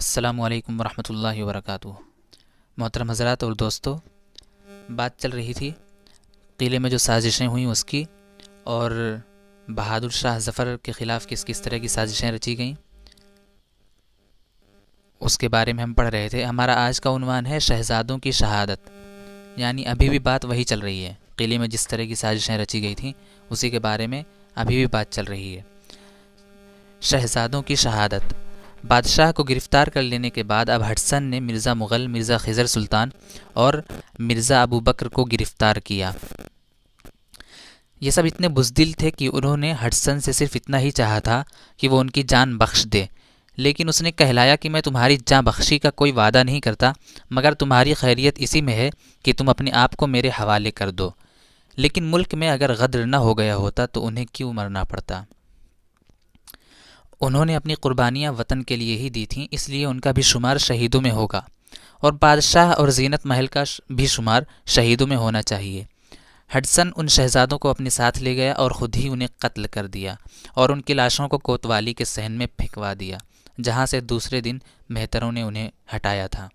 السلام علیکم ورحمۃ اللہ وبرکاتہ۔ محترم حضرات اور دوستو، بات چل رہی تھی قلعے میں جو سازشیں ہوئیں اس کی، اور بہادر شاہ ظفر کے خلاف کس کس طرح کی سازشیں رچی گئیں اس کے بارے میں ہم پڑھ رہے تھے۔ ہمارا آج کا عنوان ہے شہزادوں کی شہادت، یعنی ابھی بھی بات وہی چل رہی ہے۔ قلعے میں جس طرح کی سازشیں رچی گئی تھیں اسی کے بارے میں ابھی بھی بات چل رہی ہے۔ شہزادوں کی شہادت۔ بادشاہ کو گرفتار کر لینے کے بعد اب ہڈسن نے مرزا مغل، مرزا خضر سلطان اور مرزا ابو بکر کو گرفتار کیا۔ یہ سب اتنے بزدل تھے کہ انہوں نے ہڈسن سے صرف اتنا ہی چاہا تھا کہ وہ ان کی جان بخش دے، لیکن اس نے کہلایا کہ میں تمہاری جان بخشی کا کوئی وعدہ نہیں کرتا، مگر تمہاری خیریت اسی میں ہے کہ تم اپنے آپ کو میرے حوالے کر دو۔ لیکن ملک میں اگر غدر نہ ہو گیا ہوتا تو انہیں کیوں مرنا پڑتا؟ انہوں نے اپنی قربانیاں وطن کے لیے ہی دی تھیں، اس لیے ان کا بھی شمار شہیدوں میں ہوگا، اور بادشاہ اور زینت محل کا بھی شمار شہیدوں میں ہونا چاہیے۔ ہڈسن ان شہزادوں کو اپنے ساتھ لے گیا اور خود ہی انہیں قتل کر دیا، اور ان کی لاشوں کو کوتوالی کے صحن میں پھینکوا دیا، جہاں سے دوسرے دن مہتروں نے انہیں ہٹایا تھا۔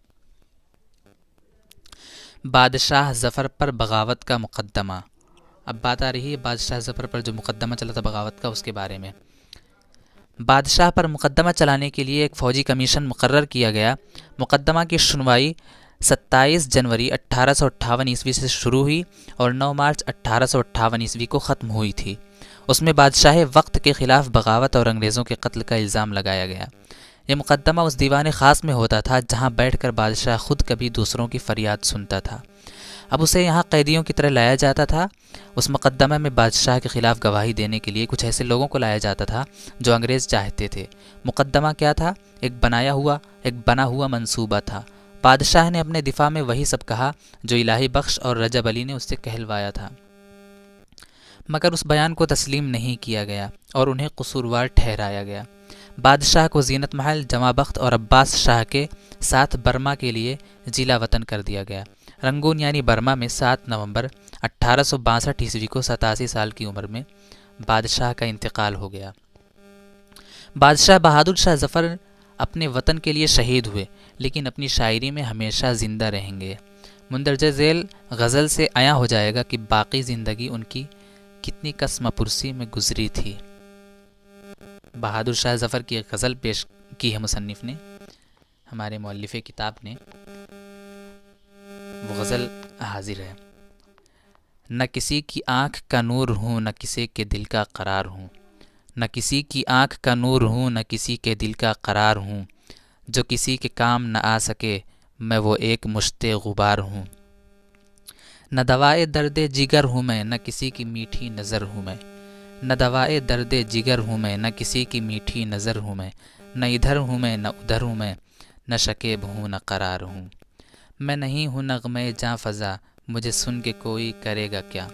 بادشاہ ظفر پر بغاوت کا مقدمہ۔ اب بات آ رہی ہے بادشاہ ظفر پر جو مقدمہ چلا تھا بغاوت کا، اس کے بارے میں۔ بادشاہ پر مقدمہ چلانے کے لیے ایک فوجی کمیشن مقرر کیا گیا۔ مقدمہ کی سنوائی 27 جنوری 1858 عیسوی سے شروع ہوئی اور 9 مارچ 1858 عیسوی کو ختم ہوئی تھی۔ اس میں بادشاہ وقت کے خلاف بغاوت اور انگریزوں کے قتل کا الزام لگایا گیا۔ یہ مقدمہ اس دیوان خاص میں ہوتا تھا جہاں بیٹھ کر بادشاہ خود کبھی دوسروں کی فریاد سنتا تھا۔ اب اسے یہاں قیدیوں کی طرح لایا جاتا تھا۔ اس مقدمہ میں بادشاہ کے خلاف گواہی دینے کے لیے کچھ ایسے لوگوں کو لایا جاتا تھا جو انگریز چاہتے تھے۔ مقدمہ کیا تھا؟ ایک بنا ہوا منصوبہ تھا۔ بادشاہ نے اپنے دفاع میں وہی سب کہا جو الہی بخش اور رجب علی نے اس سے کہلوایا تھا، مگر اس بیان کو تسلیم نہیں کیا گیا اور انہیں قصوروار ٹھہرایا گیا۔ بادشاہ کو زینت محل، جمع بخت اور عباس شاہ کے ساتھ برما کے لیے جیلا وطن کر دیا گیا۔ رنگون یعنی برما میں 7 نومبر 1862 عیسوی کو 87 سال کی عمر میں بادشاہ کا انتقال ہو گیا۔ بادشاہ بہادر شاہ ظفر اپنے وطن کے لیے شہید ہوئے، لیکن اپنی شاعری میں ہمیشہ زندہ رہیں گے۔ مندرجہ ذیل غزل سے عیاں ہو جائے گا کہ باقی زندگی ان کی کتنی قسم پرسی میں گزری تھی۔ بہادر شاہ ظفر کی ایک غزل پیش کی ہے مصنف نے، ہمارے مؤلف کتاب نے، وہ غزل حاضر ہے۔ نہ کسی کی آنکھ کا نور ہوں، نہ کسی کے دل کا قرار ہوں، نہ کسی کی آنکھ کا نور ہوں، نہ کسی کے دل کا قرار ہوں، جو کسی کے کام نہ آ سکے میں وہ ایک مشت غبار ہوں۔ نہ دوائے درد جگر ہوں میں، نہ کسی کی میٹھی نظر ہوں میں، نہ دوائے درد جگر ہوں میں، نہ کسی کی میٹھی نظر ہوں میں، نہ ادھر ہوں میں نہ ادھر ہوں میں، نہ شکیب ہوں نہ قرار ہوں۔ میں نہیں ہوں نغمے جاں فضا، مجھے سن کے کوئی کرے گا کیا۔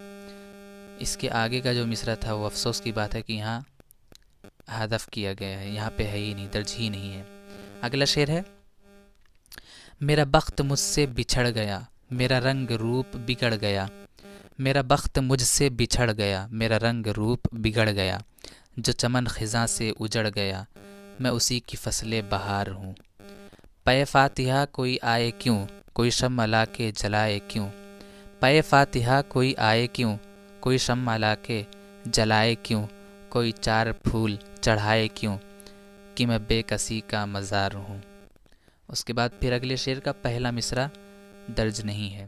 اس کے آگے کا جو مصرع تھا وہ افسوس کی بات ہے کہ یہاں حذف کیا گیا ہے، یہاں پہ ہے ہی نہیں، درج ہی نہیں ہے۔ اگلا شعر ہے، میرا بخت مجھ سے بچھڑ گیا، میرا رنگ روپ بگڑ گیا، میرا بخت مجھ سے بچھڑ گیا، میرا رنگ روپ بگڑ گیا، جو چمن خزاں سے اجڑ گیا، میں اسی کی فصل بہار ہوں۔ پے فاتحہ کوئی آئے کیوں، کوئی شمع لا کے جلائے کیوں، پے فاتحہ کوئی آئے کیوں، کوئی شمع لا کے جلائے کیوں، کوئی 4 پھول چڑھائے کیوں، کہ میں بے کسی کا مزار ہوں۔ اس کے بعد پھر اگلے شعر کا پہلا مصرع درج نہیں ہے۔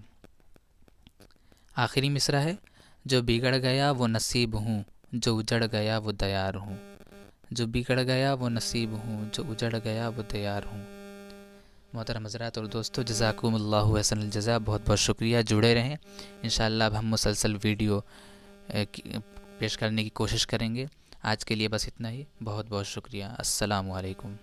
آخری مصرع ہے، جو بگڑ گیا وہ نصیب ہوں، جو اجڑ گیا وہ دیار ہوں، جو بگڑ گیا وہ نصیب ہوں، جو اجڑ گیا وہ دیار ہوں۔ محترم حضرات اور دوستو، جزاکم اللہ احسن الجزا، بہت بہت شکریہ، جڑے رہیں۔ انشاءاللہ اب ہم مسلسل ویڈیو پیش کرنے کی کوشش کریں گے۔ آج کے لیے بس اتنا ہی، بہت بہت شکریہ، السلام علیکم۔